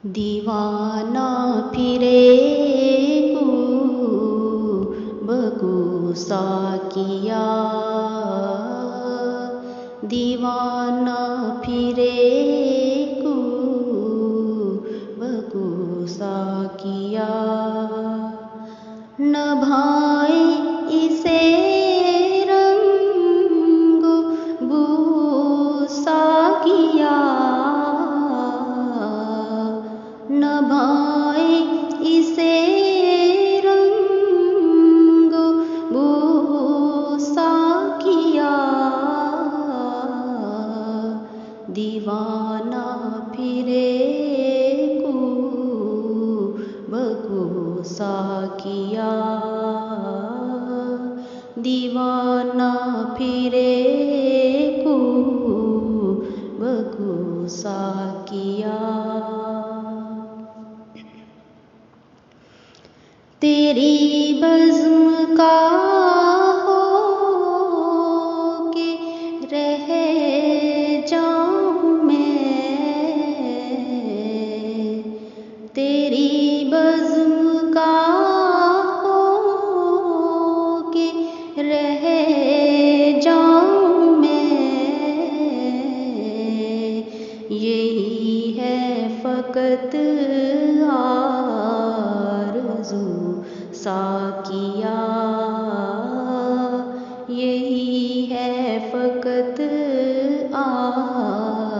दीवाना फिरे बगुसा किया, दीवाना फिरे बगुसा किया। न भाए इसे रंग बूसा किया, न भाए इसे रंग बूसा किया। दीवाना फिरे बगुसा किया, दीवाना फिरे बगुसा किया। तेरी बज़्म का हो के रह जाऊं मैं, तेरी बज़्म का हो के रह जाऊं मैं। यही है फ़क़त आरज़ू साकिया, यही है फ़क़त आरज़ू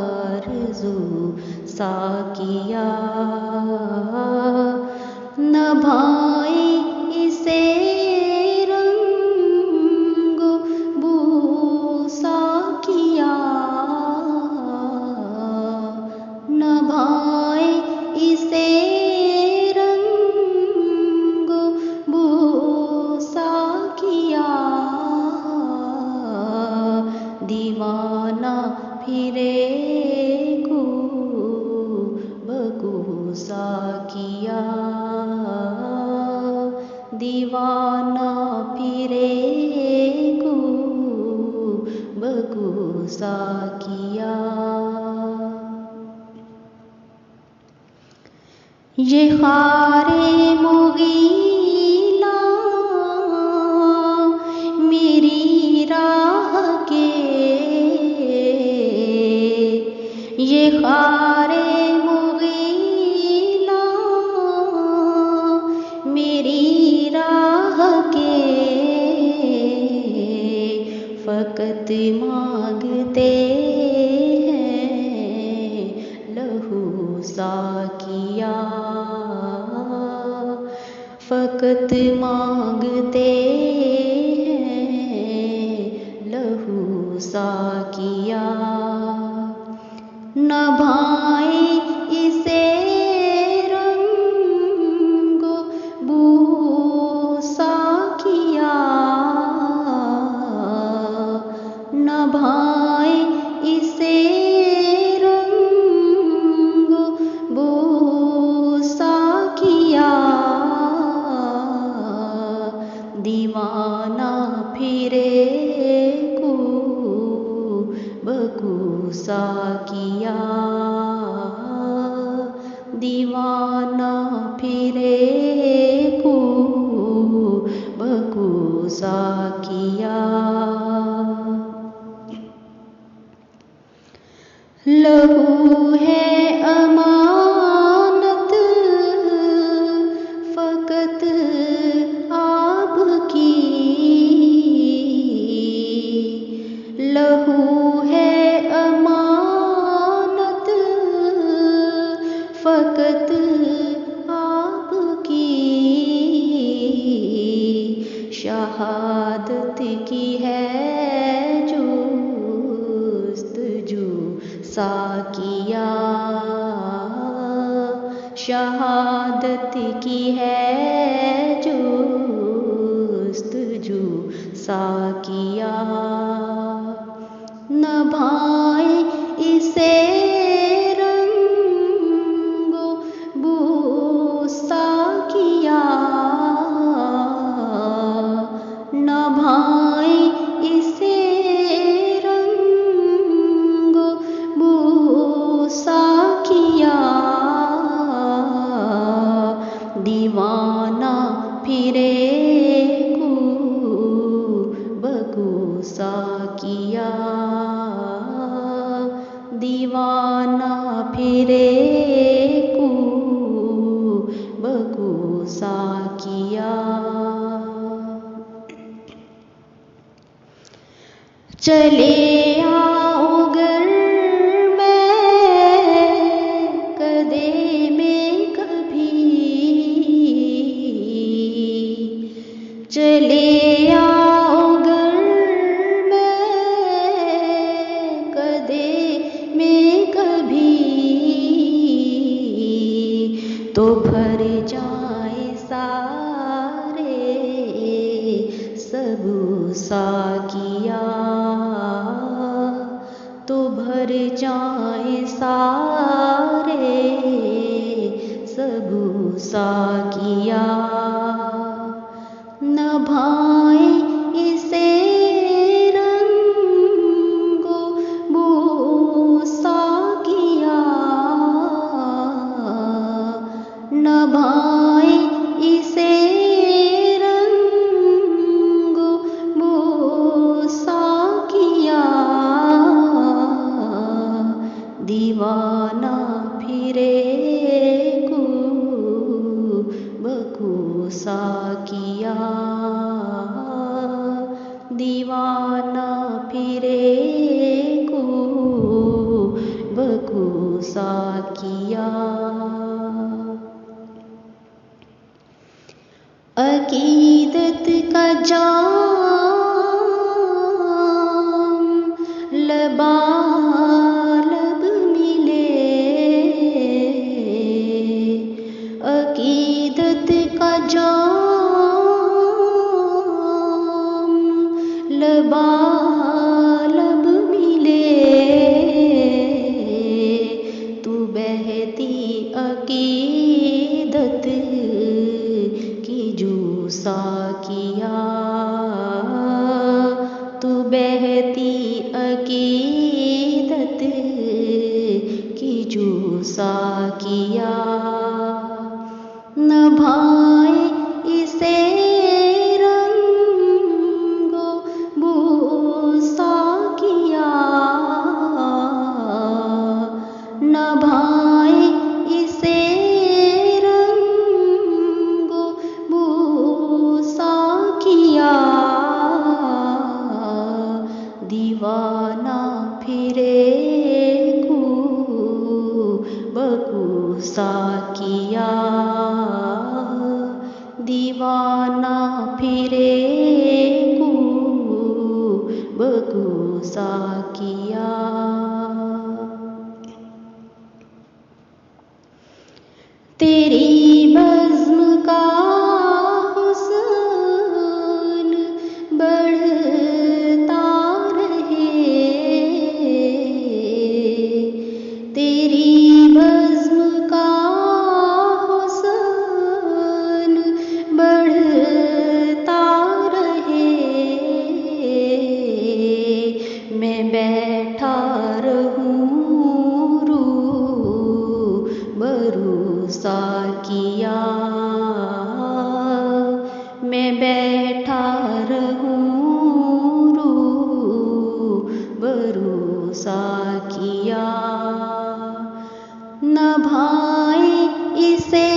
साकिया। न भाए इसे रंग बूसा किया, न भाए इसे रंग बूसा किया। दीवाना फिरे बगुसा किया, दीवाना फिरे बगुसा किया। ये ख़ारे मुग़ीला मेरी राह के, ये ख़ारे मुग़ीला मेरी राह के। फ़क़त मांगते हैं लहू साकिया, फ़क़त मांगते हैं लहू साकिया। न भाए इसे रंग बूसा किया, न भाए इसे रंग बूसा किया। दीवाना फिरे बगुसा किया, दीवाना फिरे बगुसा किया। लहू है अमानत फ़क़त आपकी, लहू है अमानत फ़क़त आपकी। शहादत की है जुस्तजू साकिया, शहादत की है जुस्तजू साकिया। न भाए इसे रंग बूसा किया, न भाए इसे रंग बूसा किया। चले आओ घर में कदे में कभी, चले आओ घर में कदे में कभी, तो भर जाए सारे सब साकिया, तो भर जाए सारे सब साकिया। न भाए इसे रंगो बो साकिया, न भाए इसे रंगो बो साकिया, दीवाना फिरे बकू साकिया, दीवाना फिरे बकू साकिया। अकीदत का जाम लबालब मिले, अकीदत का जाम लबालब मिले, तू बहती अकीदत की जूसा किया, तू बहती अकीदत की जूसा किया। न भाए इसे रंगो बूसा किया, न भाए इसे रंगो बूसा किया, दीवाना फिरे बकू साकिया, दीवाना फिरे बकू साकिया। तेरी बज़्म का हुस्न बढ़ता रहे, तेरी बज़्म का हुस्न बढ़ता रहे, मैं बैठा रहूं भरोसा किया, मैं बैठा रहूं भरोसा किया। न भाए इसे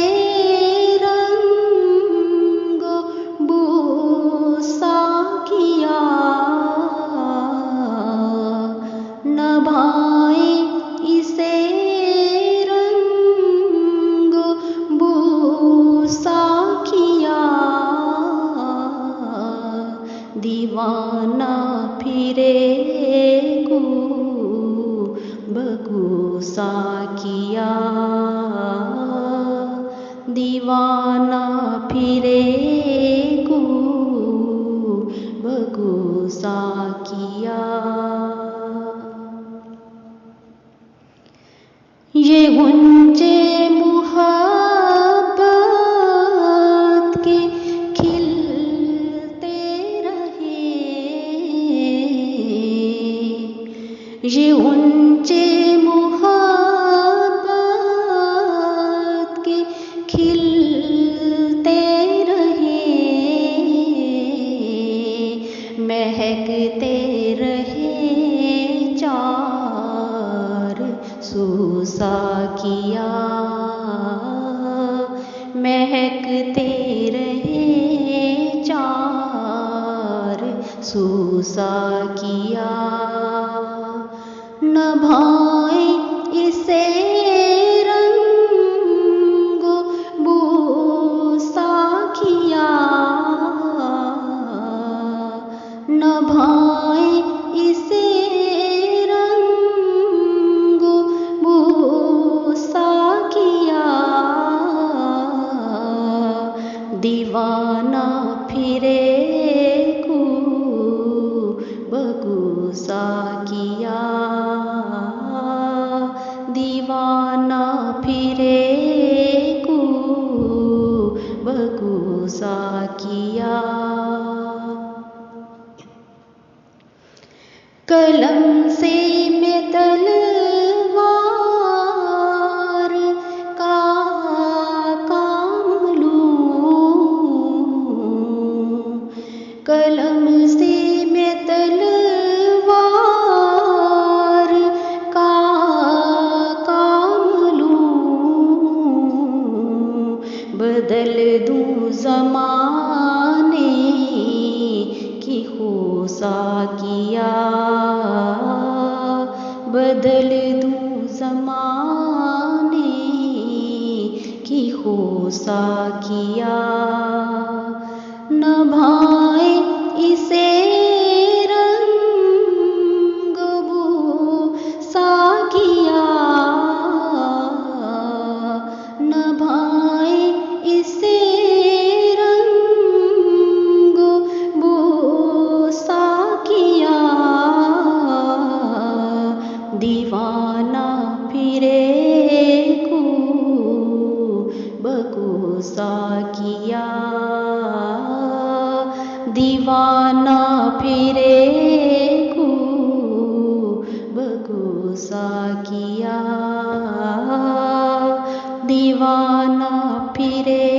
रंगो बूसा किया, न भाए इसे रंगो बूसा किया, दीवाना फिरे बकू साकिया, दीवाना फिरे बकू साकिया। ये गुंजे मुहब्बत के खिलते रहे, ये गुंजे मुहब्बत के खिलते रहे, महकते रहे चार सूसा किया, महकते रहे चार सूसा किया। न भाए इसे रंग बूसा किया। न भाए इसे रंग बूसा किया। दीवाना फिरे बगूसा किया। दीवाना फिरे बगूसा किया। कलम से मैं तलवार का काम लूं। कलम से मैं तलवार का काम लूं। बदल दूं ज़माने की खोसा किया। बदल दूं ज़माने की खोसा किया। न भाए इसे रंग बूसा किया। न भाए इसे रंग बूसा किया। दीवाना फिरे बगूसा किया। दीवाना फिरे बगूसा किया। दीवाना फिरे